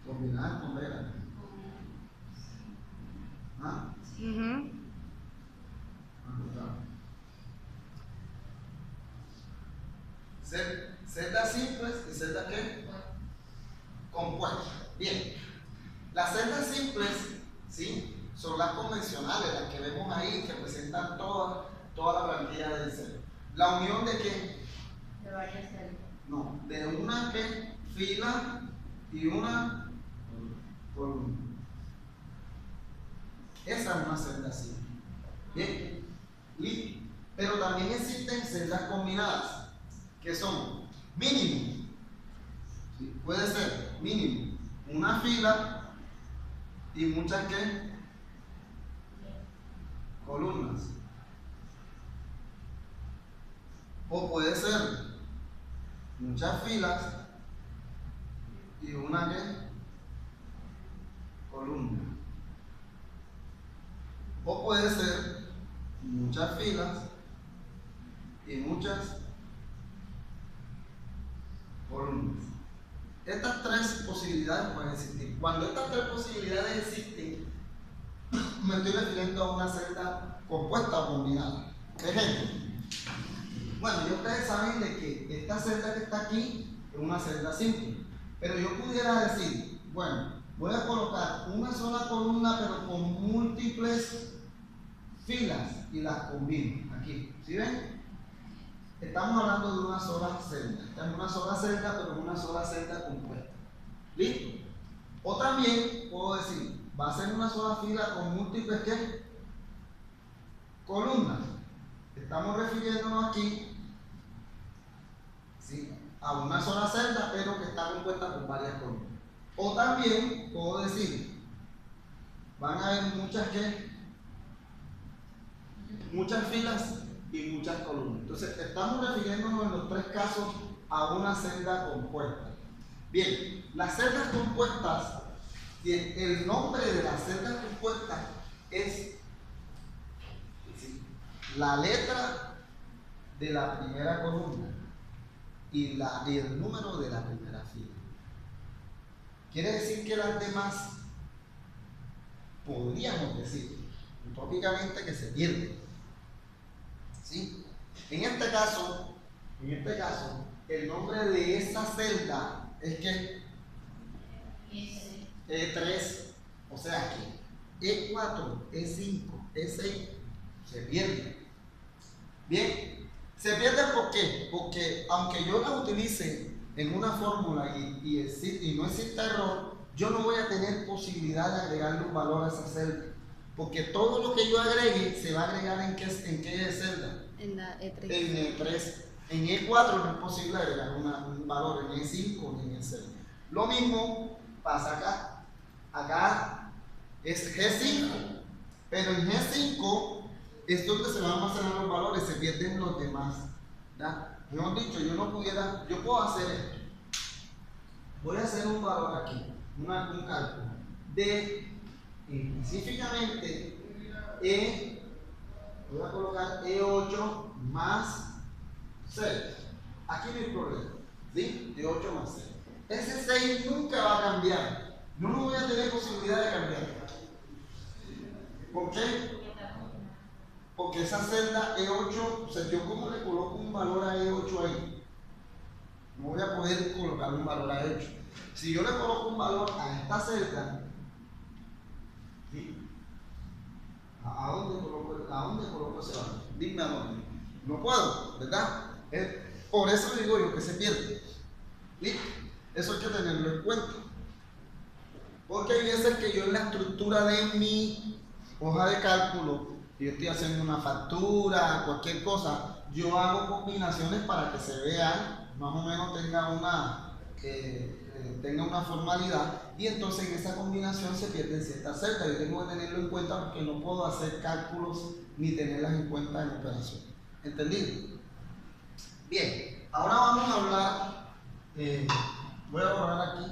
Combinadas con reglas. ¿Ah? Celdas simples y celdas ¿qué? Compuestas. Bien. Las celdas simples, ¿sí?, son las convencionales, las que vemos ahí, que presentan toda la plantilla del Excel. ¿La unión de qué? De varias celdas. No, de una ¿qué? Fila y una columna. Esa es una celda simple. Bien. Pero también existen celdas combinadas, que son mínimo. ¿Sí? Puede ser mínimo una fila y muchas ¿qué? Columnas. O puede ser muchas filas y una ¿qué? Columna. O puede ser muchas filas y muchas columnas. Estas tres posibilidades pueden existir. Cuando estas tres posibilidades existen, me estoy refiriendo a una celda compuesta o combinada. Ejemplo. Bueno, ya ustedes saben de que esta celda que está aquí es una celda simple. Pero yo pudiera decir, bueno, voy a colocar una sola columna pero con múltiples filas y las combino aquí. ¿Sí ven? Estamos hablando de una sola celda. Esta es una sola celda, pero una sola celda compuesta. ¿Listo? O también puedo decir, va a ser una sola fila con múltiples ¿qué? Columnas. Estamos refiriéndonos aquí, ¿sí?, a una sola celda, pero que está compuesta por varias columnas. O también puedo decir, van a haber muchas ¿qué? Muchas filas y muchas columnas. Entonces, estamos refiriéndonos en los tres casos a una celda compuesta. Bien, las celdas compuestas, el nombre de las celdas compuestas es la letra de la primera columna y el número de la primera fila. Quiere decir que las demás podríamos decir utópicamente que se pierden. ¿Sí? En este caso, el nombre de esa celda es que E3, o sea que E4, E5, E6 se pierden. Bien, se pierden ¿por qué? Porque aunque yo la utilice en una fórmula y no exista error, yo no voy a tener posibilidad de agregarle un valor a esa celda. Porque todo lo que yo agregue se va a agregar en qué celda. En la E3. En E3. En E4 no es posible agregar un valor, en E5 ni en E6. Lo mismo pasa acá. Acá es G5. Pero en G5 es donde se van a almacenar los valores, se pierden los demás. ¿Ya? Mejor dicho, yo puedo hacer esto. Voy a hacer un valor aquí, un cálculo de específicamente voy a colocar E8 más 6. Aquí no hay problema, ¿sí? E8 más 6. Ese 6 nunca va a cambiar. No voy a tener posibilidad de cambiar. ¿Por qué? Porque esa celda E8, o sea, yo como le coloco un valor a E8 ahí, no voy a poder colocar un valor a E8. Si yo le coloco un valor a esta celda, ¿sí?, ¿a dónde coloco ese valor? Dime a dónde. No puedo, ¿verdad? Por eso digo yo que se pierde. ¿Sí? Eso hay que tenerlo en cuenta. Porque hay veces que yo en la estructura de mi hoja de cálculo, yo estoy haciendo una factura, cualquier cosa, yo hago combinaciones para que se vea, más o menos tenga una formalidad, y entonces en esa combinación se pierden ciertas celdas. Yo tengo que tenerlo en cuenta porque no puedo hacer cálculos ni tenerlas en cuenta en operación. ¿Entendido? Bien, ahora vamos a hablar, voy a borrar aquí,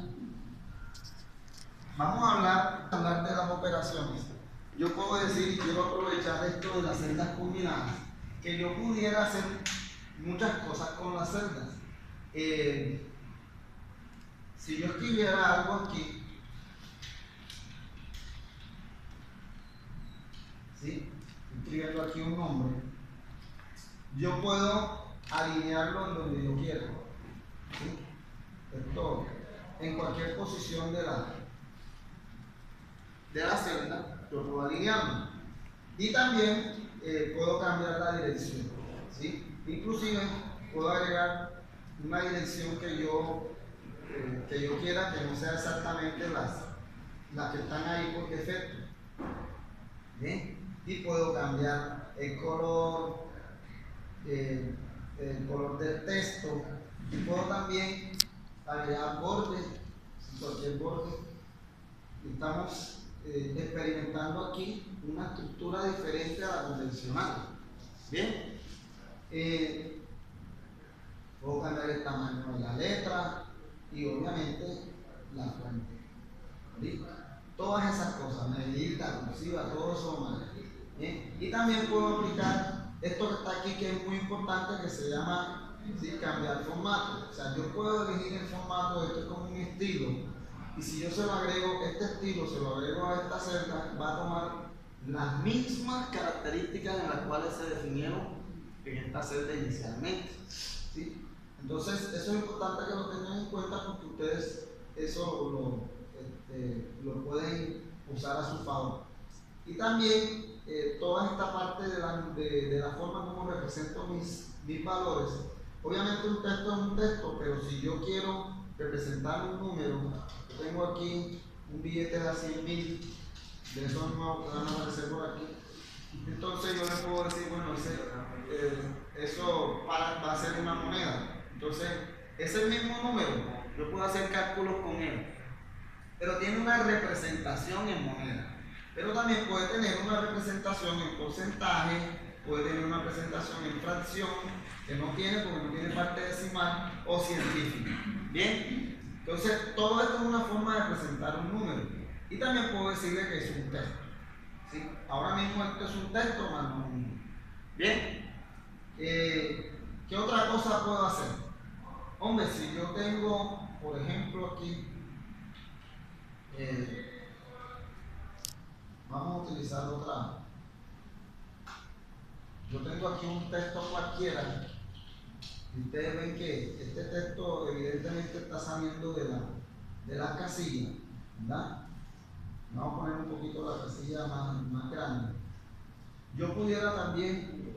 vamos a hablar de las operaciones. Yo puedo decir, y quiero aprovechar esto de las celdas combinadas, que yo pudiera hacer muchas cosas con las celdas. Si yo escribiera algo aquí, ¿sí? Estoy escribiendo aquí un nombre. Yo puedo alinearlo en donde yo quiera, ¿sí? Esto, en cualquier posición de la celda, yo puedo alinearlo. Y también puedo cambiar la dirección, ¿sí? Inclusive puedo agregar una dirección que yo quiera que no sea exactamente las que están ahí por defecto. ¿Bien? Y puedo cambiar el color del texto, y puedo también agregar bordes, cualquier borde. Estamos experimentando aquí una estructura diferente a la convencional. Bien, puedo cambiar el tamaño de la letra y obviamente la fuente. ¿Sí? Todas esas cosas, medida, cursiva, todo eso manejo. Bien, y también puedo aplicar esto que está aquí, que es muy importante, que se llama, ¿sí?, cambiar formato. O sea, yo puedo elegir el formato, esto es como un estilo, y si yo se lo agrego, este estilo, se lo agrego a esta celda, va a tomar las mismas características en las cuales se definieron en esta celda inicialmente, ¿sí? Entonces, eso es importante que lo tengan en cuenta, porque ustedes eso lo pueden usar a su favor. Y también toda esta parte de la forma como represento mis valores. Obviamente un texto es un texto, pero si yo quiero representar un número, yo tengo aquí un billete de 100.000, de esos nuevos que van a aparecer por aquí. Entonces yo le puedo decir, bueno, eso va a ser una moneda. Entonces, ese mismo número, yo puedo hacer cálculos con él, pero tiene una representación en moneda. Pero también puede tener una representación en porcentaje, puede tener una representación en fracción, que no tiene porque no tiene parte decimal, o científica. Bien, entonces todo esto es una forma de representar un número. Y también puedo decirle que es un texto, ¿sí? Ahora mismo esto es un texto más no un número. Bien, ¿qué otra cosa puedo hacer? Hombre, si yo tengo, por ejemplo, aquí, vamos a utilizar otra. Yo tengo aquí un texto cualquiera y ustedes ven que este texto evidentemente está saliendo de la casilla, ¿verdad? Vamos a poner un poquito la casilla más grande. Yo pudiera también,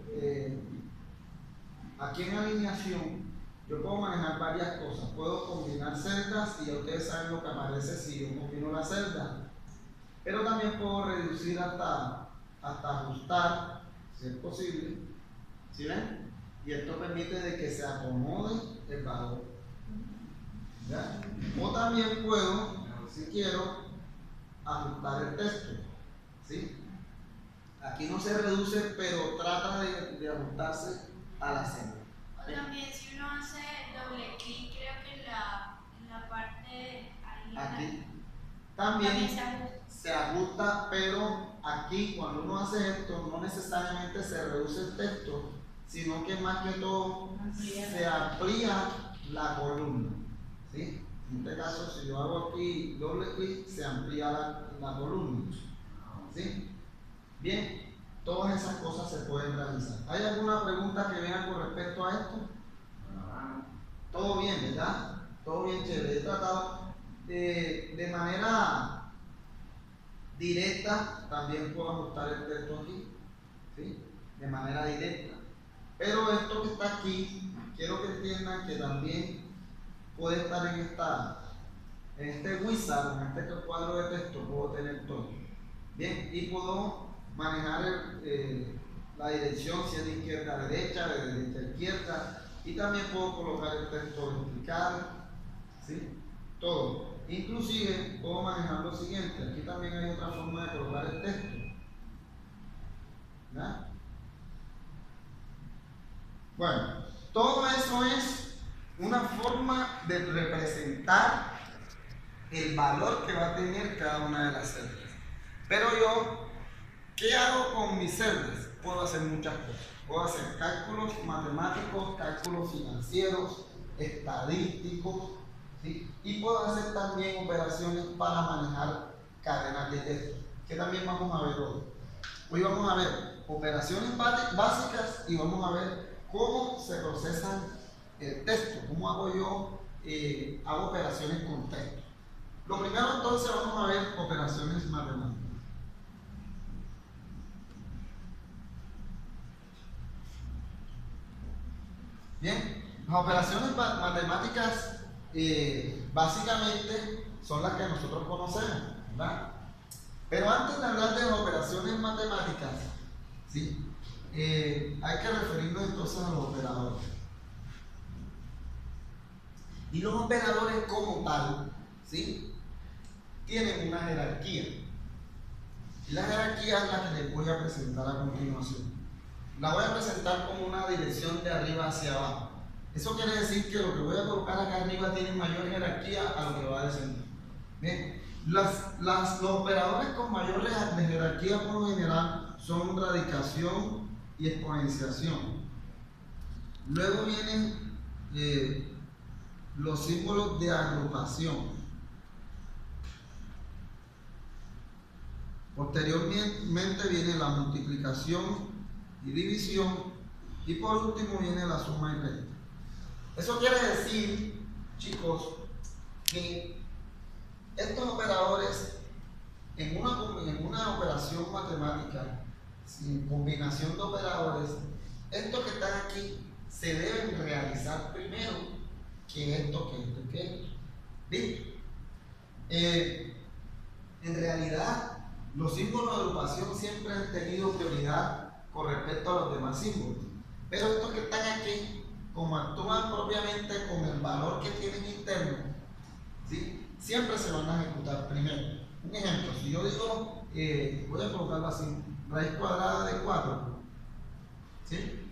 aquí en alineación, yo puedo manejar varias cosas. Puedo combinar celdas y ya ustedes saben lo que aparece si yo combino la celda. Pero también puedo reducir hasta ajustar, si es posible. ¿Sí ven? Y esto permite de que se acomode el valor. ¿Ya? O también puedo, si quiero, ajustar el texto. ¿Sí? Aquí no se reduce, pero trata de ajustarse a la celda. O también si uno hace doble clic, creo que en la parte ahí aquí también se ajusta, pero aquí cuando uno hace esto no necesariamente se reduce el texto, sino que más que todo se amplía la columna, ¿sí? En este caso, si yo hago aquí doble clic, se amplía la columna, ¿sí? Bien, todas esas cosas se pueden realizar. ¿Hay alguna pregunta que venga con respecto a esto? Todo bien, ¿verdad? Todo bien, chévere. He tratado de manera directa, también puedo ajustar el texto aquí, ¿sí? De manera directa. Pero esto que está aquí, quiero que entiendan que también puede estar en este wizard, en este cuadro de texto, puedo tener todo. Bien, y puedo manejar la dirección, si es de izquierda a derecha, de derecha a izquierda, y también puedo colocar el texto vertical, ¿sí? Todo. Inclusive puedo manejar lo siguiente, aquí también hay otra forma de colocar el texto, ¿verdad? Bueno, todo eso es una forma de representar el valor que va a tener cada una de las celdas. Pero yo, ¿qué hago con mis celdas? Puedo hacer muchas cosas. Puedo hacer cálculos matemáticos, cálculos financieros, estadísticos, ¿sí? Y puedo hacer también operaciones para manejar cadenas de texto, que también vamos a ver hoy. Hoy vamos a ver operaciones básicas y vamos a ver cómo se procesan el texto, cómo hago yo, hago operaciones con texto. Lo primero entonces vamos a ver operaciones matemáticas. Bien, las operaciones matemáticas básicamente son las que nosotros conocemos, ¿verdad? Pero antes de hablar de las operaciones matemáticas, ¿sí? Hay que referirnos entonces a los operadores. Y los operadores como tal, ¿sí? Tienen una jerarquía. Y la jerarquía es la que les voy a presentar a continuación. La voy a presentar como una dirección de arriba hacia abajo. Eso quiere decir que lo que voy a colocar acá arriba tiene mayor jerarquía a lo que va a descender. Bien, los operadores con mayor jerarquía por lo general son radicación y exponenciación. Luego vienen los símbolos de agrupación. Posteriormente viene la multiplicación y división, y por último viene la suma y resta. Eso quiere decir, chicos, que estos operadores en una operación matemática, sin combinación de operadores, estos que están aquí se deben realizar primero que esto, que esto, que esto. ¿Bien? En realidad, los símbolos de agrupación siempre han tenido prioridad con respecto a los demás símbolos. Pero estos que están aquí, como actúan propiamente con el valor que tienen interno, ¿sí? Siempre se van a ejecutar primero. Un ejemplo, si yo digo, voy a colocarlo así, raíz cuadrada de 4, ¿sí?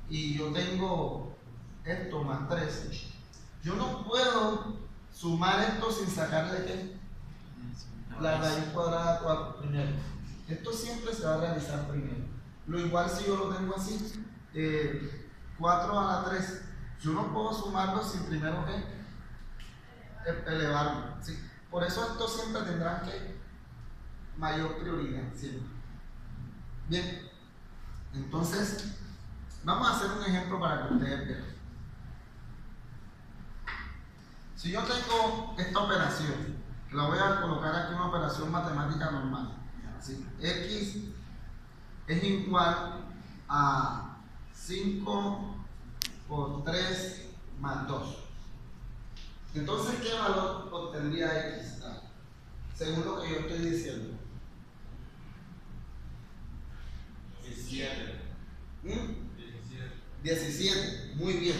Y yo tengo esto más 13. Yo no puedo sumar esto sin sacarle ¿qué? La raíz cuadrada de 4 primero. Esto siempre se va a realizar primero. Lo igual si yo lo tengo así, 4 a la 3. Yo no puedo sumarlo sin primero elevarlo, ¿sí? Por eso estos siempre tendrán que mayor prioridad, siempre. Bien, entonces vamos a hacer un ejemplo para que ustedes vean. Si yo tengo esta operación, la voy a colocar aquí una operación matemática normal, ¿sí? X es igual a 5 por 3 más 2. Entonces, ¿qué valor obtendría X? Según lo que yo estoy diciendo. 17. 17. Muy bien.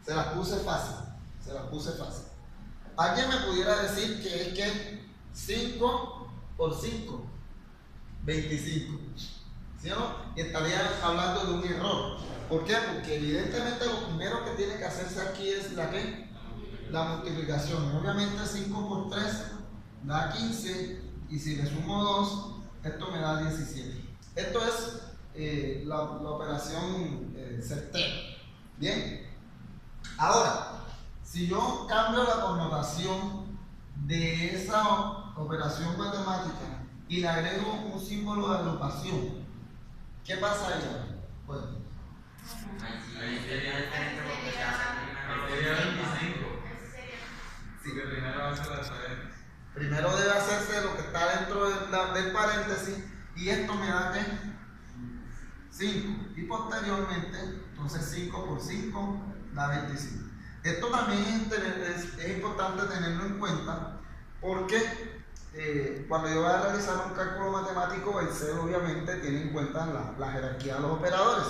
Se las puse fácil. Se las puse fácil. ¿Alguien me pudiera decir que es que 5 por 5? 25. ¿Sí o no? Y estaría hablando de un error. ¿Por qué? Porque evidentemente lo primero que tiene que hacerse aquí es la ¿qué? La multiplicación. Obviamente 5 por 3 da 15 y si le sumo 2, esto me da 17. Esto es la operación certera. Bien. Ahora, si yo cambio la connotación de esa operación matemática y le agrego un símbolo de agrupación, ¿qué pasa ahí? Bueno, Ahí sería diferente porque se hace primero. Sería 25. sí. Porque primero hace las paredes. Primero debe hacerse lo que está dentro del paréntesis y esto me da ¿qué? 5. Y posteriormente, entonces 5 por 5 da 25. Esto también es importante tenerlo en cuenta porque cuando yo voy a realizar un cálculo matemático, el C obviamente tiene en cuenta la jerarquía de los operadores.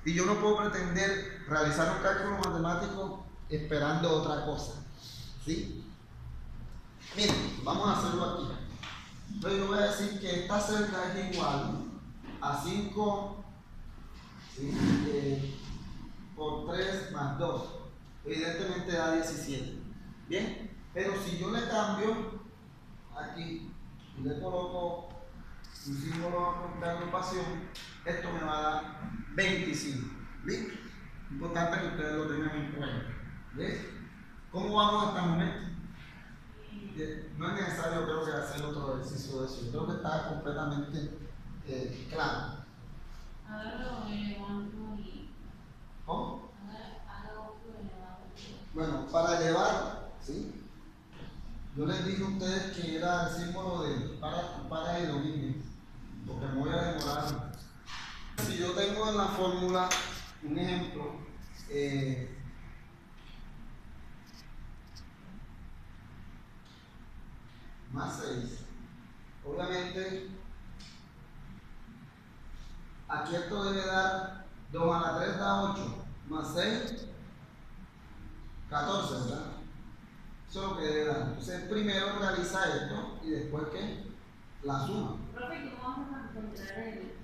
Y yo no puedo pretender realizar un cálculo matemático esperando otra cosa. ¿Sí? Miren, vamos a hacerlo aquí. Entonces yo voy a decir que esta celda es igual a 5 ¿sí? Por 3 más 2. Evidentemente da 17. Bien, pero si yo le cambio aquí y le coloco un símbolo de agrupación, esto me va a dar 25. ¿Listo? Importante que ustedes lo tengan en cuenta. ¿Ves? ¿Cómo vamos hasta el momento? No es necesario, creo que hacer otro ejercicio de eso. Yo creo que está completamente claro. Hágalo elevando y ¿Cómo? hágalo elevado. Bueno, para elevar, ¿sí? Yo les dije a ustedes que era el símbolo de para Elohim, porque me voy a demorar. Si yo tengo en la fórmula un ejemplo, más 6, obviamente aquí esto debe dar 2 a la 3 da 8, más 6, 14, ¿verdad? Eso es lo que debe dar. Entonces primero realiza esto y después que la suma. Profe, ¿cómo vamos a encontrar el?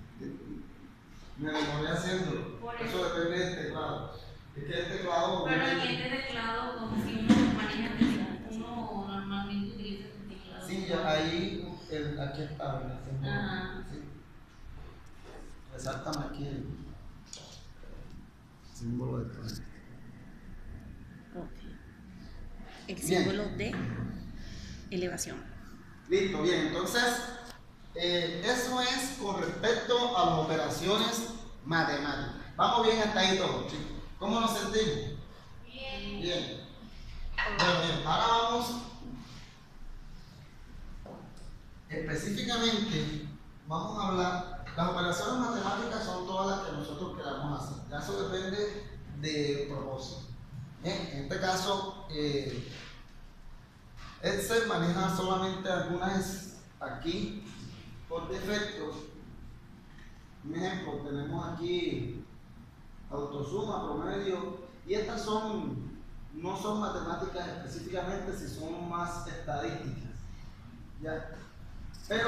Me demoré haciendo. Por Eso depende del teclado. Es que el teclado. Pero en este teclado, como si uno maneja uno normalmente utiliza este teclado. Sí, ya ahí, aquí está, ¿verdad? Ajá. Sí. Resaltame aquí el símbolo de clave. Ok. El Bien. símbolo de elevación. Listo, bien. Entonces, eso es con respecto a las operaciones matemáticas. Vamos bien hasta ahí todos, chicos. ¿Cómo nos sentimos? Bien. Bien. Bueno, bien, ahora vamos específicamente, vamos a hablar, las operaciones matemáticas son todas las que nosotros queramos hacer. Ya eso depende del propósito. Bien, en este caso, Excel maneja solamente algunas aquí por defecto. Un ejemplo, tenemos aquí autosuma, promedio, y estas no son matemáticas específicamente, si son más estadísticas. ¿Ya? Pero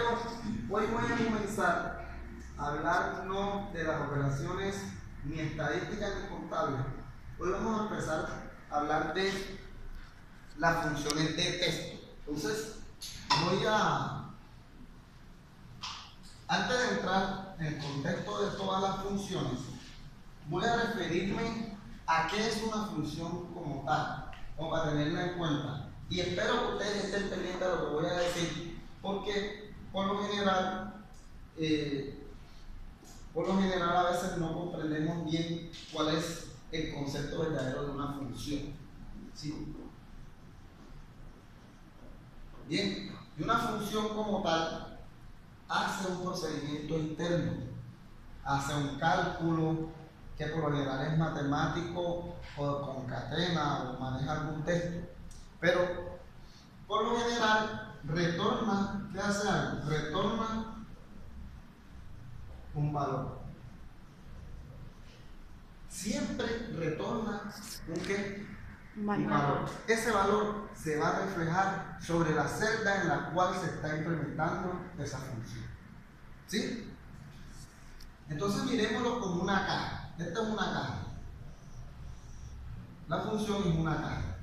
hoy voy a comenzar a hablar no de las operaciones ni estadísticas ni contables. Hoy vamos a empezar a hablar de las funciones de texto. Entonces, antes de entrar en el contexto de todas las funciones, voy a referirme a qué es una función como tal, o para tenerla en cuenta. Y espero que ustedes estén pendientes de lo que voy a decir, porque por lo general a veces no comprendemos bien cuál es el concepto verdadero de una función. ¿Sí? Bien, y una función como tal hace un procedimiento interno, hace un cálculo que por lo general es matemático o concatena o maneja algún texto, pero por lo general retorna, ¿qué hace algo? Retorna un valor. Siempre retorna un ¿qué? Un valor. Ese valor se va a reflejar sobre la celda en la cual se está implementando esa función. ¿Sí? Entonces miremoslo como una caja. Esta es una caja. La función es una caja.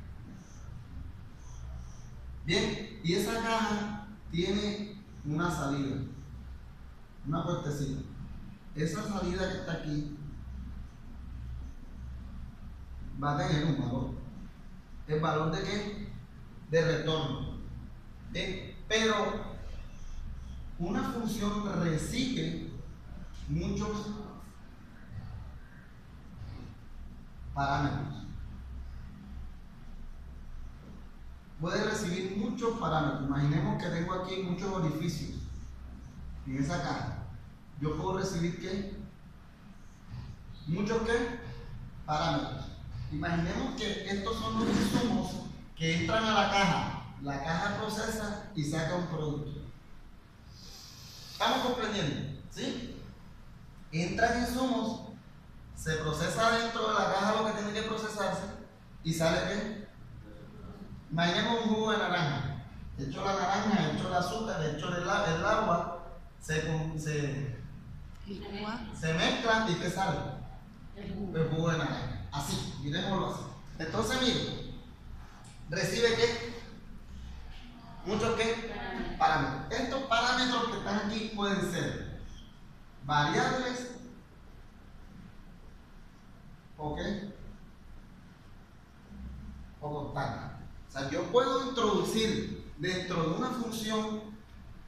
Bien, y esa caja tiene una salida, una puertecita. Esa salida que está aquí va a tener un valor. ¿El valor de qué? De retorno. ¿Bien? Pero una función recibe muchos parámetros. Puede recibir muchos parámetros. Imaginemos que tengo aquí muchos orificios en esa caja. Yo puedo recibir ¿qué? ¿Muchos qué? Parámetros. Imaginemos que estos son los insumos que entran a la caja. La caja procesa y saca un producto. ¿Estamos comprendiendo? ¿Sí? Entran insumos, se procesa dentro de la caja lo que tiene que procesarse y sale ¿qué? Imaginemos un jugo de naranja. Hecho la naranja, hecho el azúcar, hecho el agua, se mezcla y ¿qué sale? El jugo de naranja. Así, miremoslo así. Entonces, miren, recibe ¿qué? Muchos ¿qué? Parámetros. Estos parámetros que están aquí pueden ser variables o ¿qué? O constantes. O sea, yo puedo introducir dentro de una función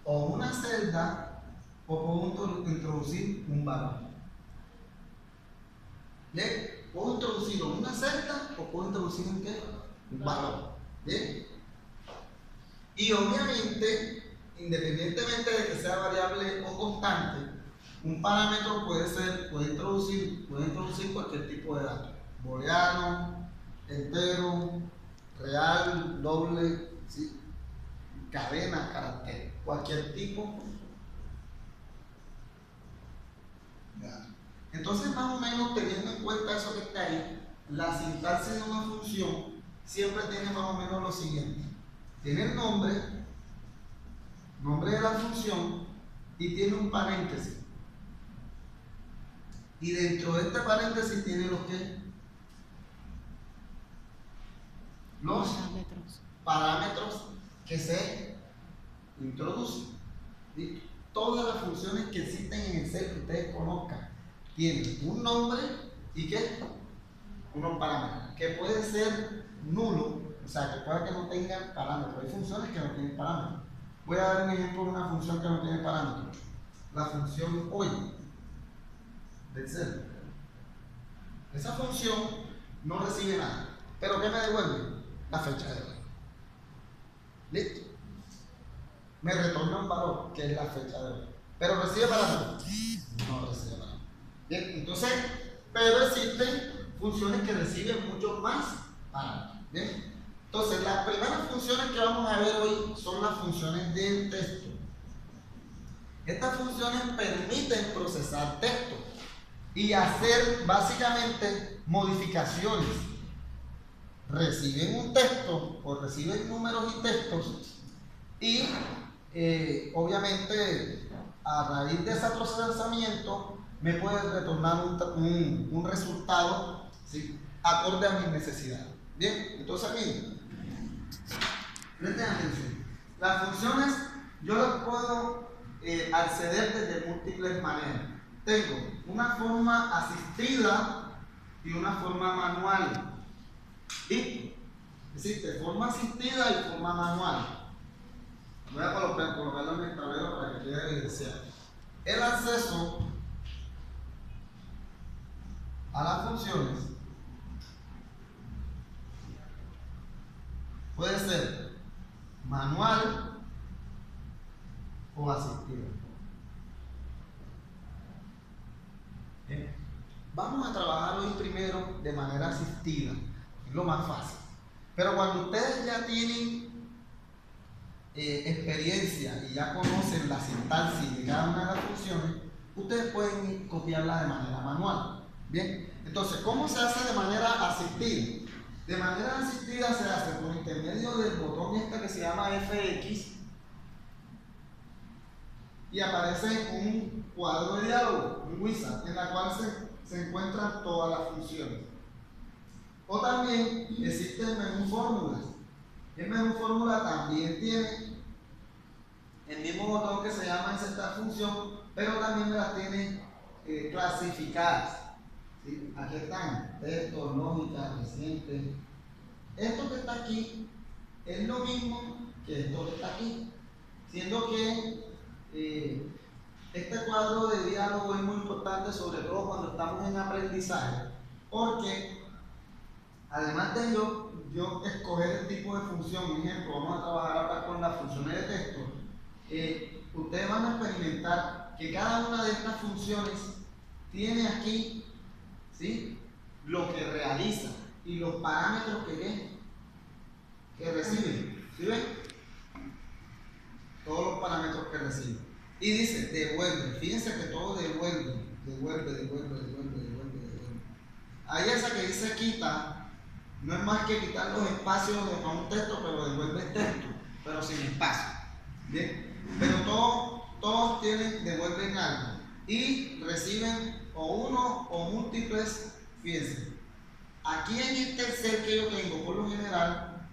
o una celda o puedo introducir un valor. ¿Bien? Puedo introducirlo en una celda o puedo introducir en qué? Un valor. ¿Bien? Y obviamente, independientemente de que sea variable o constante, un parámetro puede introducir cualquier tipo de dato. Booleano, entero, real, doble, ¿sí? Cadena, carácter, cualquier tipo. Entonces, más o menos teniendo en cuenta eso que está ahí, la sintaxis de una función siempre tiene más o menos lo siguiente: tiene el nombre de la función y tiene un paréntesis. Y dentro de este paréntesis tiene los parámetros que se introducen. ¿Sí? Todas las funciones que existen en Excel que ustedes conozcan tienen un nombre y unos parámetros, que puede ser nulo, o sea, que puede que no tengan parámetros. Hay funciones que no tienen parámetros. Voy a dar un ejemplo de una función que no tiene parámetros. La función hoy de Excel. Esa función no recibe nada. ¿Pero qué me devuelve? La fecha de hoy. ¿Listo? Me retorna un valor, que es la fecha de hoy. ¿Pero recibe parámetros? No recibe parámetros. Bien, entonces, pero existen funciones que reciben mucho más parámetros. Bien, entonces las primeras funciones que vamos a ver hoy son las funciones de texto. Estas funciones permiten procesar texto y hacer básicamente modificaciones. Reciben un texto o reciben números y textos y obviamente a raíz de ese procesamiento me puede retornar un resultado, ¿sí?, acorde a mis necesidades. Bien, entonces miren, presten atención. Las funciones yo las puedo acceder desde múltiples maneras. Tengo una forma asistida y una forma manual. ¿Listo? Existe forma asistida y forma manual. Voy a colocarlo en el tablero para que quede evidenciado. El acceso a las funciones puede ser manual o asistido. Bien. Vamos a trabajar hoy primero de manera asistida, es lo más fácil. Pero cuando ustedes ya tienen experiencia y ya conocen la sintaxis de cada una de las funciones, ustedes pueden copiarla de manera manual. Bien, entonces, ¿cómo se hace de manera asistida? De manera asistida se hace por intermedio del botón este que se llama FX y aparece un cuadro de diálogo, un wizard, en la cual se encuentran todas las funciones. O también existe el menú fórmulas. El menú fórmula también tiene el mismo botón que se llama insertar función, pero también me las tiene clasificadas. ¿Sí? Aquí están texto, lógica, reciente. Esto que está aquí es lo mismo que esto que está aquí, siendo que este cuadro de diálogo es muy importante, sobre todo cuando estamos en aprendizaje, porque además de yo escoger el tipo de función, por ejemplo, vamos a trabajar ahora con las funciones de texto, ustedes van a experimentar que cada una de estas funciones tiene aquí, ¿sí?, lo que realiza y los parámetros que reciben. ¿Sí ven? Todos los parámetros que reciben. Y dice, devuelve. Fíjense que todo devuelve. Ahí esa que dice quita, no es más que quitar los espacios de un texto, pero devuelve el texto, pero sin espacio. ¿Bien? Pero todos devuelven algo. Y reciben o uno o múltiples. Fíjense. Aquí en este Excel que yo tengo, por lo general,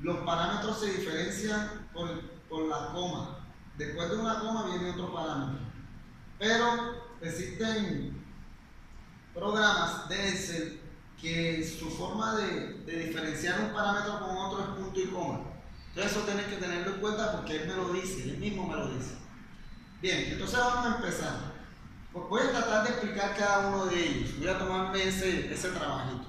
los parámetros se diferencian por la coma. Después de una coma viene otro parámetro. Pero existen programas de Excel que su forma de diferenciar un parámetro con otro es punto y coma. Entonces eso tienen que tenerlo en cuenta porque él me lo dice, él mismo me lo dice. Bien, entonces vamos a empezar. Pues voy a tratar de explicar cada uno de ellos. Voy a tomarme ese trabajito.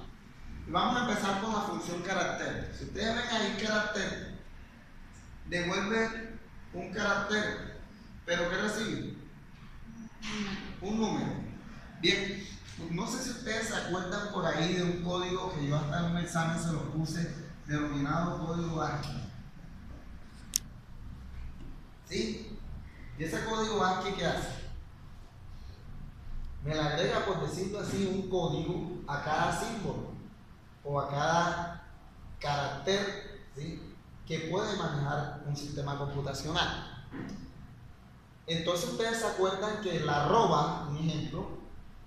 Y vamos a empezar con la función carácter. Si ustedes ven ahí carácter, devuelve un carácter, pero ¿qué recibe? Un número. Bien, no sé si ustedes se acuerdan por ahí de un código que yo hasta en un examen se lo puse, denominado código ASCII. ¿Sí? ¿Y ese código ASCII qué hace? Me le agrega, por decirlo así, un código a cada símbolo o a cada carácter, ¿sí?, que puede manejar un sistema computacional. Entonces ustedes se acuerdan que la arroba, un ejemplo,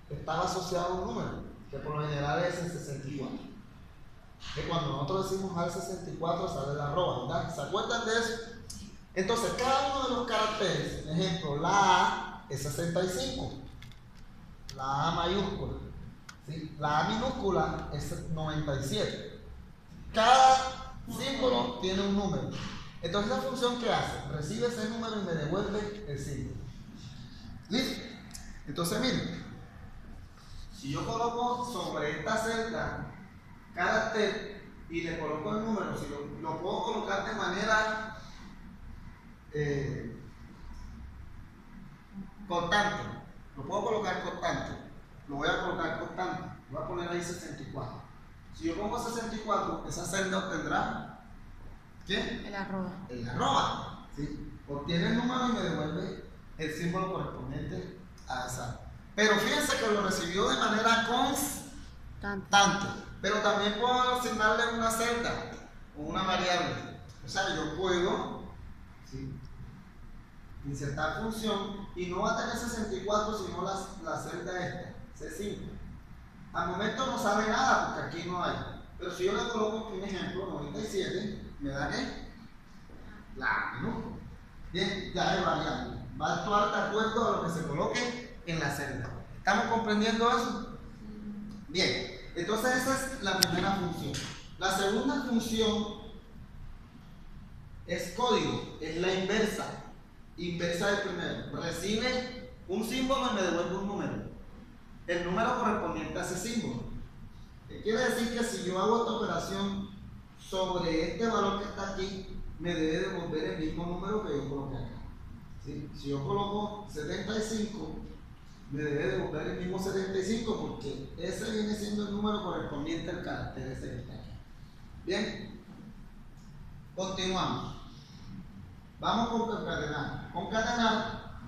estaba asociado a un número, que por lo general es el 64. Que cuando nosotros decimos al 64 sale la arroba, ¿verdad? ¿Se acuerdan de eso? Entonces cada uno de los caracteres, ejemplo, la A es 65. La A mayúscula, ¿sí? La A minúscula es 97. Cada símbolo tiene un número. Entonces, ¿esa función qué hace? Recibe ese número y me devuelve el símbolo. ¿Listo? Entonces, miren, si yo coloco sobre esta celda carácter y le coloco el número, si lo puedo colocar de manera constante. Lo puedo colocar constante. Lo voy a colocar constante. Voy a poner ahí 64. Si yo pongo 64, esa celda obtendrá ¿qué? El arroba. El arroba. ¿Sí? Obtiene el número y me devuelve el símbolo correspondiente a esa. Pero fíjense que lo recibió de manera constante. Pero también puedo asignarle una celda o una variable. O sea, yo puedo, ¿sí?, insertar función y no va a tener 64 sino la celda esta, C5. Al momento no sabe nada porque aquí no hay. Pero si yo le coloco aquí un ejemplo, 97, me da ¿qué? La minúscula. Bien, ya es variable. Va a actuar de acuerdo a lo que se coloque en la celda. ¿Estamos comprendiendo eso? Bien, entonces esa es la primera función. La segunda función es código, es la inversa. Inversa del primero. Recibe un símbolo y me devuelve un número. El número correspondiente a ese símbolo. ¿Qué quiere decir? Que si yo hago esta operación sobre este valor que está aquí, me debe devolver el mismo número que yo coloqué acá. ¿Sí? Si yo coloco 75, me debe devolver el mismo 75 porque ese viene siendo el número correspondiente al carácter ese que está aquí. Bien, continuamos. Vamos con concatenar. Concatenar,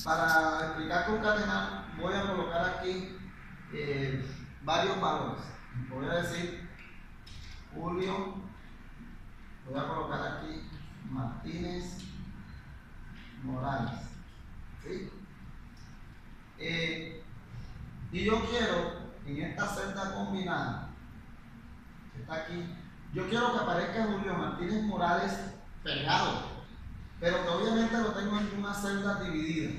para explicar concatenar, voy a colocar aquí varios valores. Voy a decir Julio, voy a colocar aquí Martínez Morales. ¿Sí? Y yo quiero, en esta celda combinada, que está aquí, yo quiero que aparezca Julio Martínez Morales pegado, pero que obviamente lo tengo en una celda dividida.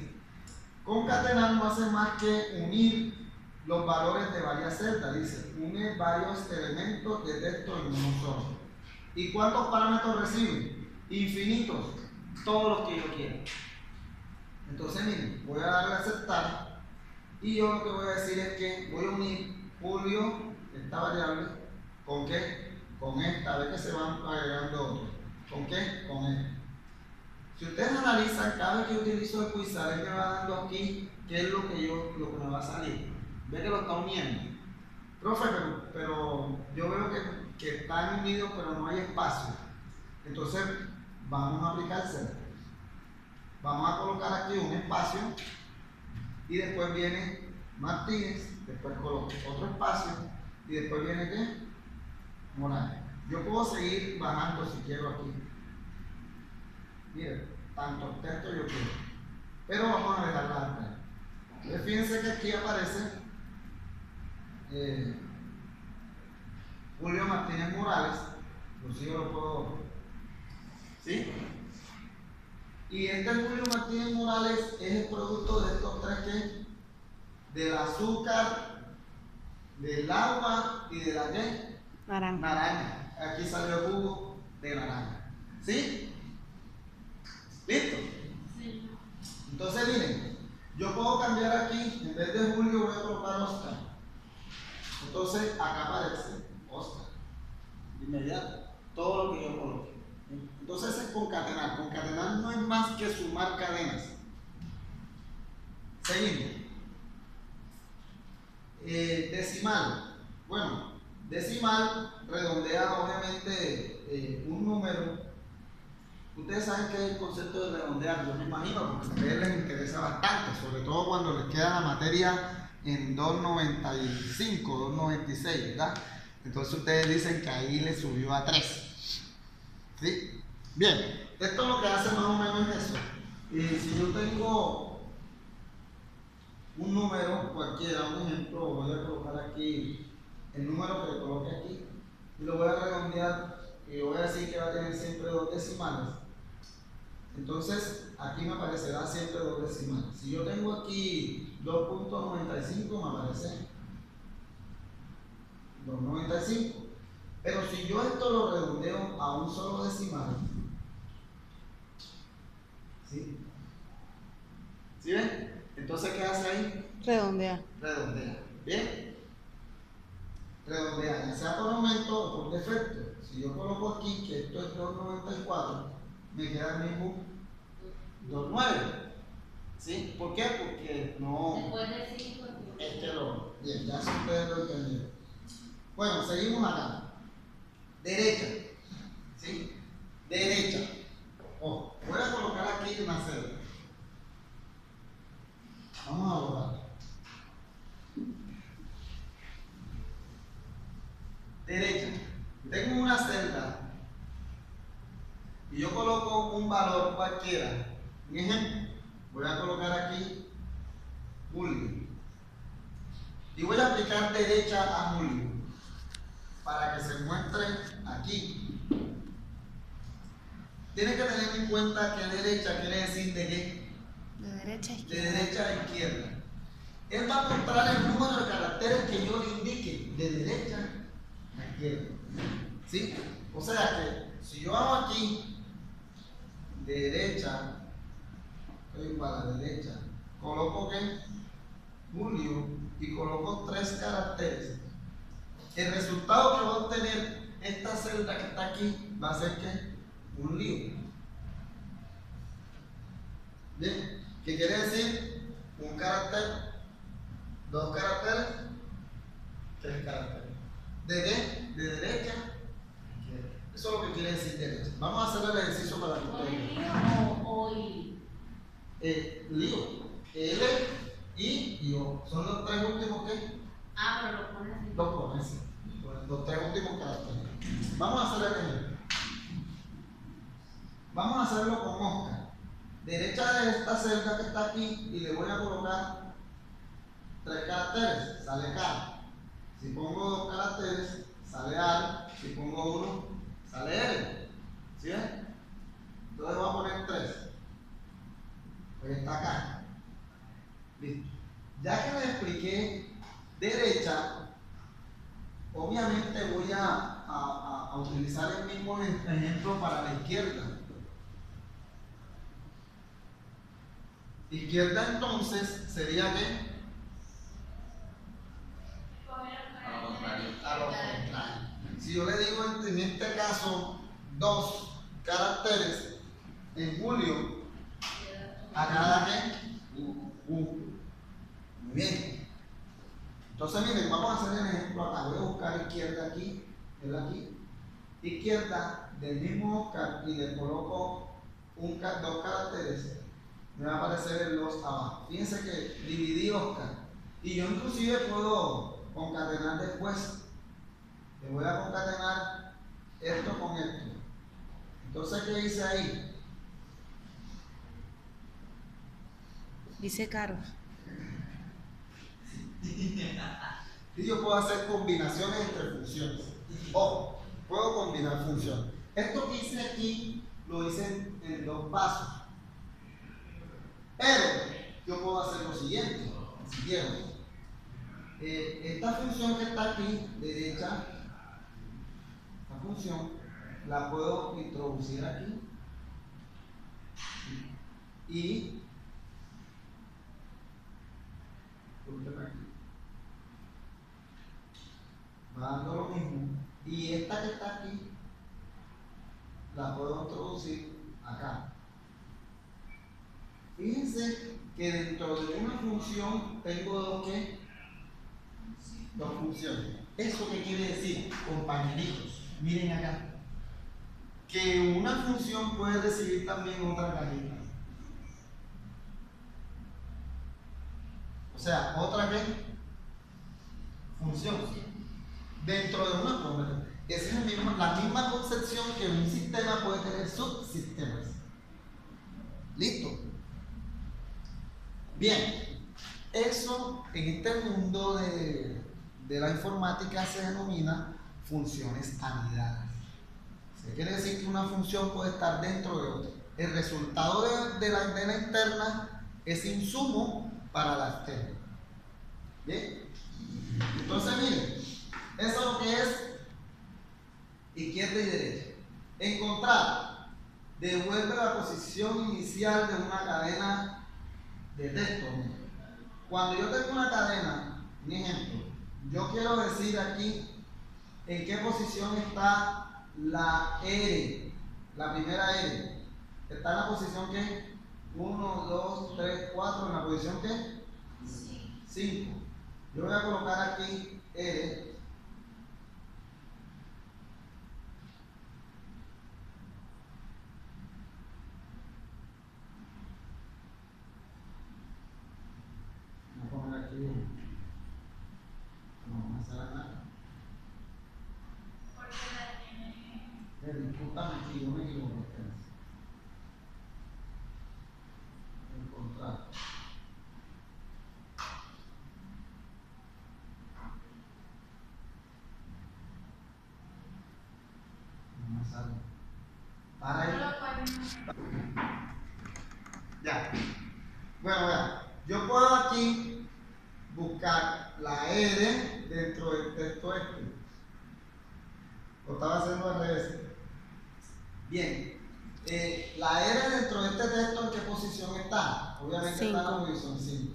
Concatenar no hace más que unir los valores de varias celdas. Dice, une varios elementos de texto en uno solo. ¿Y cuántos parámetros recibe? Infinitos, todos los que yo quiera. Entonces, miren, voy a darle a aceptar y yo lo que voy a decir es que voy a unir Julio, esta variable, ¿con qué? Con esta, a ver que se van agregando otros. ¿Con qué? Con esta. Si ustedes analizan, cada vez que utilizo el Quizar, él me va dando aquí qué es lo que me va a salir. Ve que lo está uniendo. Profe, pero yo veo que están unidos, pero no hay espacio. Entonces, vamos a aplicárselo. Vamos a colocar aquí un espacio y después viene Martínez, después coloco otro espacio y después viene ¿qué? Morales. Yo puedo seguir bajando si quiero aquí. Miren, tanto texto yo quiero. Pero vamos a dejarla alta. Fíjense que aquí aparece Julio Martínez Morales. Inclusive lo puedo. ¿Sí? Y este Julio Martínez Morales es el producto de estos tres que del azúcar, del agua y de la ¿qué? Naranja. Aquí salió el jugo de naranja. ¿Sí? ¿Listo? Sí. Entonces Entonces acá aparece Oscar. De inmediato. Todo lo que yo coloque. Entonces es concatenar. Concatenar no es más que sumar cadenas. Seguimos. Decimal. Bueno, decimal redondea obviamente un número. Ustedes saben que es el concepto de redondear, yo me imagino, porque a ustedes les interesa bastante, sobre todo cuando les queda la materia en 2.95, 2.96, ¿verdad? Entonces ustedes dicen que ahí le subió a 3. ¿Sí? Bien, esto lo que hace más o menos es eso. Si yo tengo un número cualquiera, un ejemplo, voy a colocar aquí el número que coloque aquí y lo voy a redondear y voy a decir que va a tener siempre 2 decimales. Entonces aquí me aparecerá siempre 2 decimales. Si yo tengo aquí 2.95 me aparece 2.95. Pero si yo esto lo redondeo a un solo decimal, ¿sí? ¿Sí ven? Entonces, ¿qué hace ahí? Redondea. Redondea. ¿Bien? Redondea, ya sea por aumento o por defecto. Si yo coloco aquí que esto es 2.94, me queda el mismo 2.9. ¿Sí? ¿Por qué? Porque no. Después de 5. Es que lo. Bien, ya ustedes lo entendieron. Bueno, seguimos acá. Derecha. ¿Sí? Derecha. Ojo, voy a colocar aquí una celda. Vamos a borrar. Derecha. Tengo una celda y yo coloco un valor cualquiera. Un ejemplo, voy a colocar aquí Julio y voy a aplicar derecha a Julio para que se muestre aquí. Tiene que tener en cuenta que derecha quiere decir de qué. De derecha a De izquierda. derecha a izquierda. Él va a mostrar el número de caracteres que yo le indique de derecha a izquierda. ¿Sí? O sea que si yo hago aquí derecha, estoy para la derecha, coloco que Julio y coloco 3 caracteres. El resultado que va a obtener esta celda que está aquí va a ser que un lío. Bien, ¿qué quiere decir? Un carácter, 2 caracteres, 3 caracteres. ¿De qué? De derecha a izquierda. Eso es lo que quiere decir derecha. Vamos a hacer el ejercicio para que ustedes vean. ¿O I? Lío. L, I y O. Son los 3 últimos que Pero lo pones así. los pones. Los 3 últimos caracteres. Vamos a hacer el ejemplo. Vamos a hacerlo con Oscar. Derecha de esta celda que está aquí y le voy a colocar 3 caracteres. Sale K. Si pongo 2 caracteres, sale A. Si pongo 1, sale L. ¿Sí ven? Entonces voy a poner 3. Pues está acá. Listo. Ya que les expliqué derecha, obviamente voy a utilizar el mismo ejemplo para la izquierda. Izquierda entonces sería que a lo contrario. Si yo le digo en este caso 2 caracteres en Julio, a cada que muy bien. Entonces miren, vamos a hacer el ejemplo acá. Voy a buscar izquierda aquí, él aquí. Izquierda del mismo Oscar y le coloco 2 caracteres. Me va a aparecer el 2 abajo. Fíjense que dividí Oscar. Y yo inclusive puedo concatenar después. Le voy a concatenar esto con esto. Entonces, ¿qué hice ahí? Dice Caro. Y yo puedo hacer combinaciones entre funciones. Ojo, puedo combinar funciones. Esto que hice aquí lo hice en 2 pasos. Pero yo puedo hacer lo siguiente, si quiero. Esta función que está aquí, derecha, esta función la puedo introducir aquí y va dando lo mismo. Y esta que está aquí, la puedo introducir acá. Fíjense que dentro de una función tengo dos funciones. ¿Eso qué quiere decir, compañeritos? Miren acá. Que una función puede recibir también otra cajita. O sea, ¿otra qué? Función. Dentro de una fórmula. Esa es la misma concepción que un sistema puede tener subsistemas. ¿Listo? Bien. Eso en este mundo de la informática se denomina funciones anidadas. Quiere decir que una función puede estar dentro de otra. El resultado de la antena interna es insumo para la externa. ¿Bien? Entonces, miren, eso es lo que es izquierda y derecha. Encontrar, devuelve la posición inicial de una cadena de texto. Cuando yo tengo una cadena, un ejemplo, yo quiero decir aquí en qué posición está la R, la primera R. Está en la posición que 1, 2, 3, 4, en la posición que 5. Yo voy a colocar aquí R. Voy a poner aquí 1. No vamos a hacer nada. Discúlpame aquí, yo me equivoqué. Encontrar. No me sale. Para ahí. Ya. Bueno, vean. Yo puedo aquí buscar la R dentro del texto este. Lo estaba haciendo al revés. Bien, la R dentro de este texto, ¿en qué posición está? Obviamente 5. Está en la posición 5.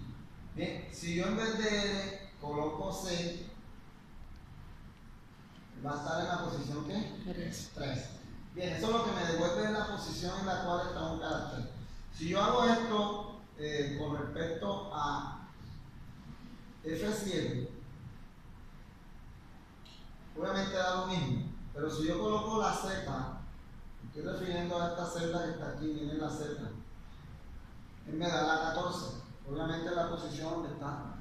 Bien, si yo en vez de R coloco C, va a estar en la posición ¿qué? 3. Bien, eso es lo que me devuelve en la posición en la cual está un carácter. Si yo hago esto con respecto a F7, obviamente da lo mismo. Pero si yo coloco la Z, estoy refiriendo a esta celda que está aquí, miren la Z, él me da la 14, obviamente la posición donde está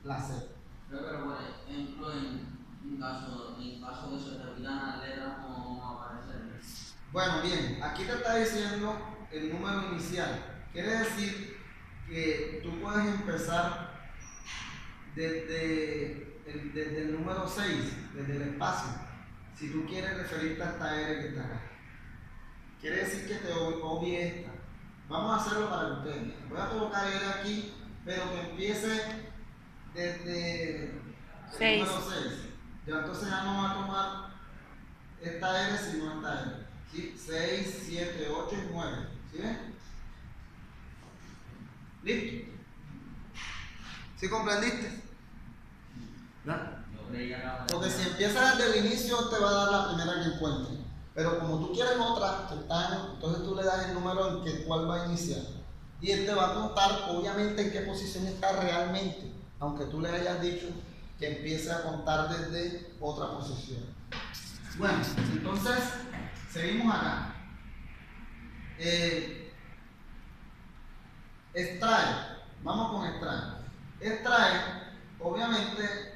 la Z. Pero por ejemplo, en caso de se repitan las letras, ¿cómo va a aparecer? Bueno, bien, aquí te está diciendo el número inicial. Quiere decir que tú puedes empezar desde el número 6, desde el espacio. Si tú quieres referirte a esta R que está acá, quiere decir que te obvie esta. Vamos a hacerlo para que ustedes vean. Voy a colocar R aquí, pero que empiece desde el número 6. Ya entonces ya no va a tomar esta R sino esta R. ¿Sí? 6, 7, 8 y 9. ¿Sí ven? ¿Listo? ¿Sí comprendiste? ¿Verdad? Porque si empiezas desde el inicio te va a dar la primera que encuentres. Pero como tú quieres otra, entonces tú le das el número en que cuál va a iniciar. Y él te va a contar obviamente en qué posición está realmente, aunque tú le hayas dicho que empiece a contar desde otra posición. Bueno, entonces seguimos acá. Extrae. Vamos con extrae. Extrae, obviamente.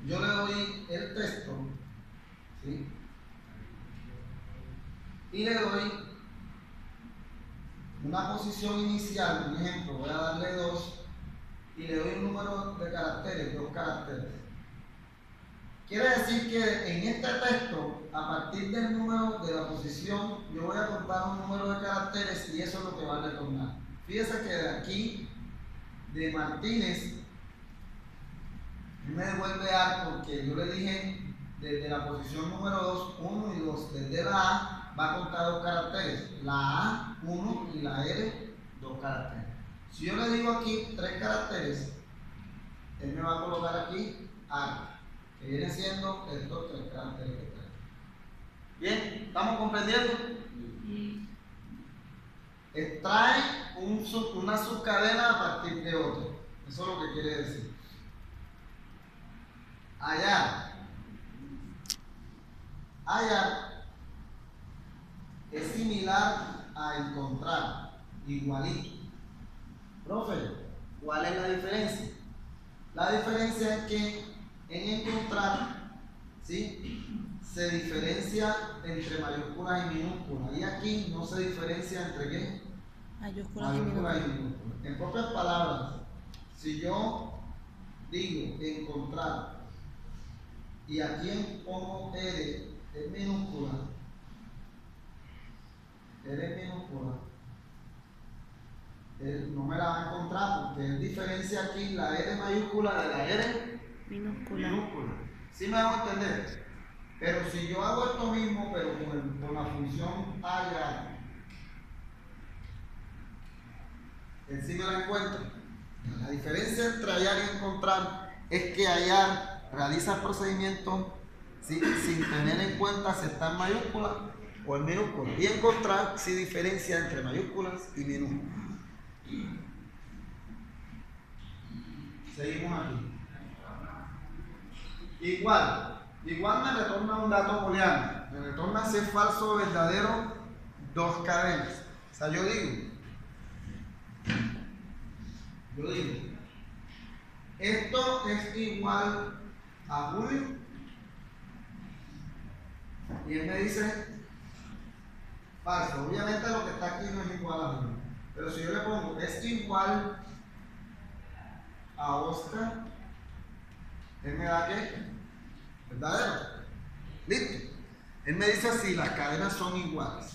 Yo le doy el texto, ¿sí? Y le doy una posición inicial, por ejemplo, voy a darle 2 y le doy un número de caracteres, 2 caracteres. Quiere decir que en este texto, a partir del número de la posición, yo voy a contar un número de caracteres y eso es lo que va a retornar. Fíjese que de aquí, de Martínez, me devuelve A porque yo le dije desde la posición número 2, 1 y 2, desde la A va a contar 2 caracteres, la A 1 y la R 2 caracteres. Si yo le digo aquí 3 caracteres, él me va a colocar aquí A. que viene siendo estos tres caracteres que trae. Bien, ¿estamos comprendiendo? Extrae una subcadena a partir de otra. Eso es lo que quiere decir. Hallar es similar a encontrar, igualito. Profe, ¿cuál es la diferencia? La diferencia es que en encontrar, ¿sí?, se diferencia entre mayúsculas y minúsculas. Y aquí no se diferencia entre ¿qué? Mayúsculas y Mayúsculas y minúsculas. minúsculas. En propias palabras, si yo digo encontrar y aquí pongo R en minúscula, él no me la va a encontrar porque él diferencia aquí la R mayúscula de la R Minúscula. minúscula. ¿Sí me hago entender? Pero si yo hago esto mismo, pero con la función hallar, él sí me la encuentra. La diferencia entre hallar y encontrar es que hallar realiza el procedimiento, ¿sí?, sin tener en cuenta si está en mayúscula o en minúscula. Y encontrar sí diferencia entre mayúsculas y minúsculas. Seguimos aquí. Igual me retorna un dato booleano. Me retorna si es falso o verdadero dos cadenas. O sea, yo digo, esto es igual a Julio. Y él me dice falso. Obviamente lo que está aquí no es igual a Julio. Pero si yo le pongo es igual a Oscar, él me da ¿qué? ¿Verdadero? Listo. Él me dice si las cadenas son iguales.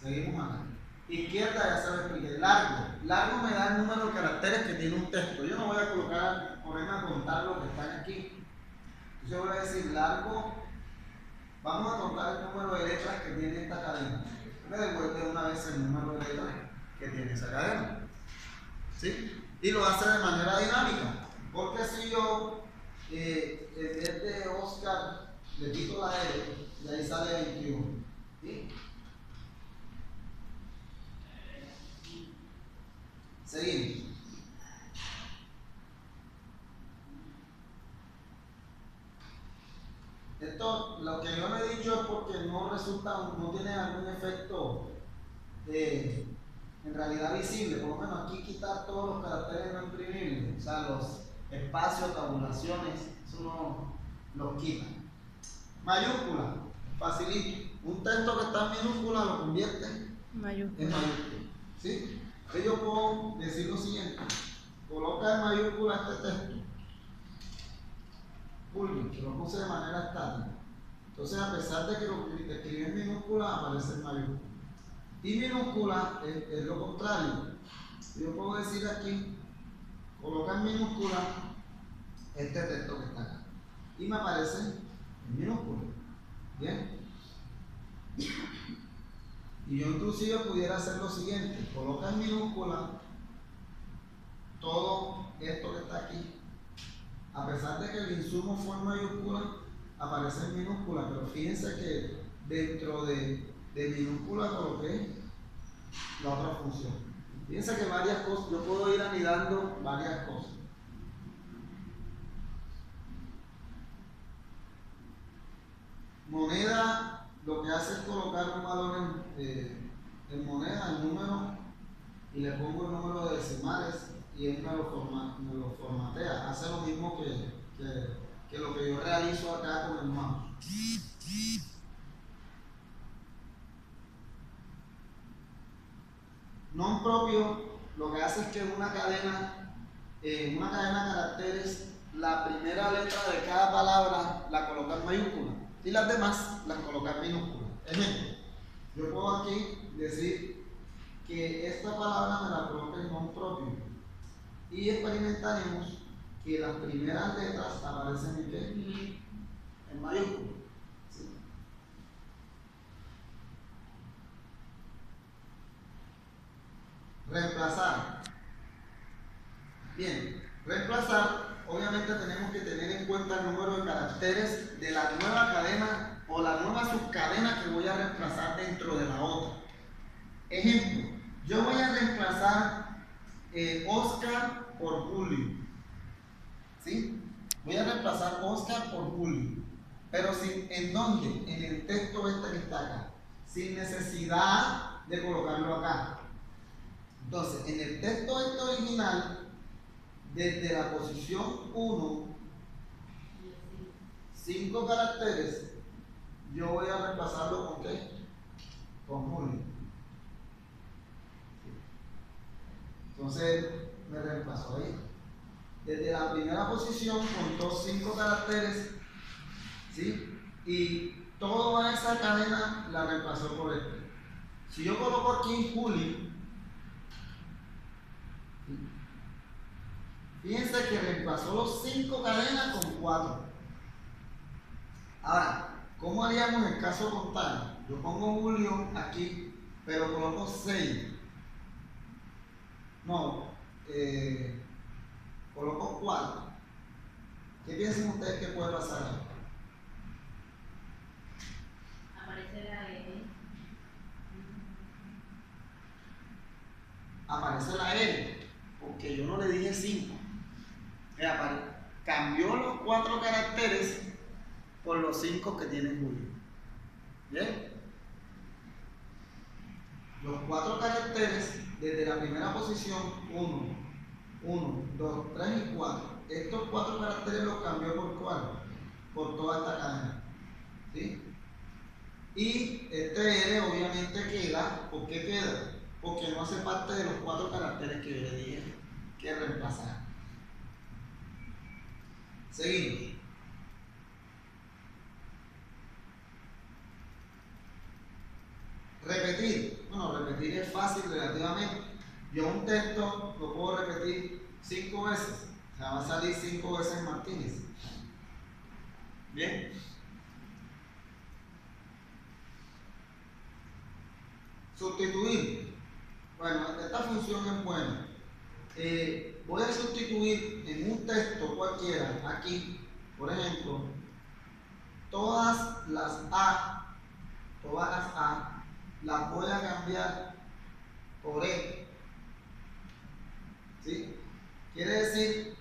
Seguimos acá. Izquierda ya se lo expliqué. Largo me da el número de caracteres que tiene un texto. Yo no voy a ponerme a contar lo que están aquí. Yo voy a decir largo. Vamos a contar el número de letras que tiene esta cadena. Me devuelve una vez el número de letras que tiene esa cadena. ¿Sí? Y lo hace de manera dinámica. Porque si yo, en vez de Oscar, le quito la R, y ahí sale 21. ¿Sí? Seguimos. Esto, lo que yo le he dicho es porque no tiene algún efecto en realidad visible. Por lo menos aquí quitar todos los caracteres no imprimibles, o sea, los espacios, tabulaciones, eso no los quita. Mayúscula, facilito. Un texto que está en minúscula lo convierte en Mayúscula. mayúscula. ¿Sí? Entonces yo puedo decir lo siguiente: coloca en mayúscula este texto. Fulvio, que lo puse de manera estática. Entonces, a pesar de que lo escribí en minúscula, aparece en mayúscula. Y minúscula es lo contrario. Yo puedo decir aquí, coloca en minúscula este texto que está acá. Y me aparece en minúscula. ¿Bien? Y yo inclusive pudiera hacer lo siguiente: coloca en minúscula todo esto que está aquí. A pesar de que el insumo fue en mayúscula, aparece en minúscula, pero fíjense que dentro de minúscula coloqué la otra función. Fíjense que varias cosas, yo puedo ir anidando varias cosas. Moneda, lo que hace es colocar un valor en moneda, el número, y le pongo el número de decimales y él me lo formatea. Hace lo mismo que lo que yo realizo acá con el mouse. Non propio lo que hace es que en una cadena de caracteres, la primera letra de cada palabra la coloca en mayúscula y las demás las coloca en minúscula. Ejemplo, yo puedo aquí decir que esta palabra me la coloca en non propio y experimentaremos que las primeras letras aparecen en ¿qué? En mayúscula. ¿Sí? Reemplazar. Bien, reemplazar, obviamente tenemos que tener en cuenta el número de caracteres de la nueva cadena o la nueva subcadena que voy a reemplazar dentro de la otra. Ejemplo, yo voy a reemplazar Oscar por Julio. ¿Sí? Voy a reemplazar Oscar por Julio. Pero ¿en dónde? En el texto este que está acá. Sin necesidad de colocarlo acá. Entonces, en el texto este original, desde la posición 1, 5 caracteres, yo voy a reemplazarlo con ¿qué? Con Julio. Entonces, me reemplazó ahí. Desde la primera posición contó 5 caracteres, ¿sí? Y toda esa cadena la reemplazó por este. Si yo coloco aquí Julio, fíjense que reemplazó los 5 cadenas con 4. Ahora, ¿cómo haríamos el caso contrario? Yo pongo Julio aquí, pero coloco 6. No, coloco 4. ¿Qué piensan ustedes que puede pasar ahí? Aparece la E. Aparece la R, porque yo no le dije 5. Cambió los 4 caracteres por los 5 que tiene Julio. ¿Bien? Los 4 caracteres desde la primera posición, 1, 2, 3 y 4. Estos 4 caracteres los cambió por ¿cuál? Por toda esta cadena. ¿Sí? Y este R obviamente queda. ¿Por qué queda? Porque no hace parte de los 4 caracteres que yo le dije que reemplazar. Seguimos. Repetir. Bueno, repetir es fácil relativamente. Yo un texto lo puedo repetir 5 veces. O sea, va a salir 5 veces Martínez. Bien. Sustituir. Bueno, esta función es buena. Voy a sustituir en un texto cualquiera, aquí, por ejemplo, todas las A las voy a cambiar por E. ¿Sí? Quiere decir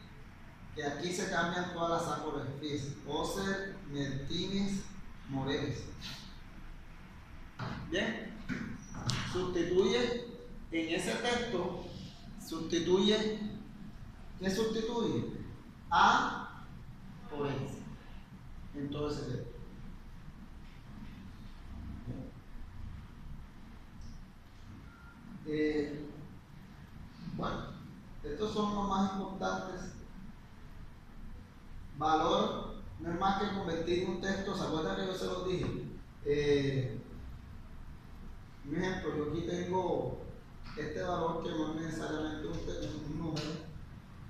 que aquí se cambian todas las A por E. Fíjense, Oser, Martínez, Moreles. Bien, sustituye en ese texto, ¿qué sustituye? A por E. En todo ese texto. Bueno, estos son los más importantes. Valor no es más que convertir un texto. ¿Se acuerdan que yo se los dije? Un ejemplo, yo aquí tengo este valor que no es necesariamente un número,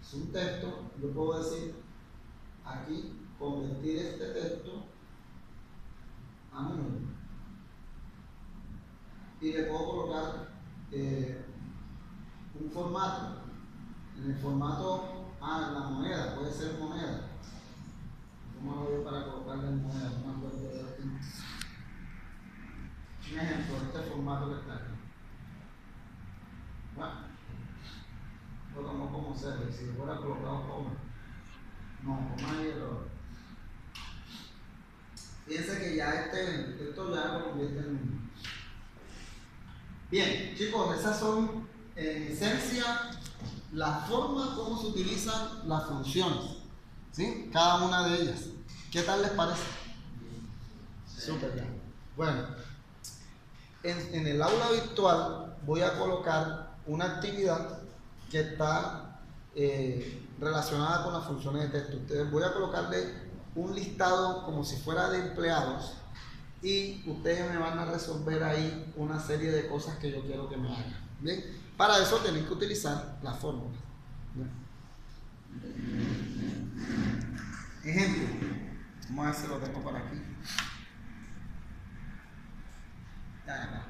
es un texto. Yo puedo decir aquí, convertir este texto a número. Y le puedo colocar un formato. En el formato, la moneda, puede ser moneda. ¿Cómo lo veo para colocarle en moneda? No me acuerdo de aquí. Un ejemplo, este formato que está aquí. Bueno, lo tomo como cero. Si lo fuera colocado como, no, como hay error. Fíjense que ya esto ya lo convierte en un. Bien, chicos, esas son en esencia las formas como se utilizan las funciones, ¿sí? Cada una de ellas. ¿Qué tal les parece? Súper bien. Bueno, en el aula virtual voy a colocar una actividad que está relacionada con las funciones de texto. Ustedes voy a colocarle un listado como si fuera de empleados y ustedes me van a resolver ahí una serie de cosas que yo quiero que me hagan. Bien, para eso tienen que utilizar las fórmulas. Ejemplo, vamos a ver si lo tengo por aquí. Ya.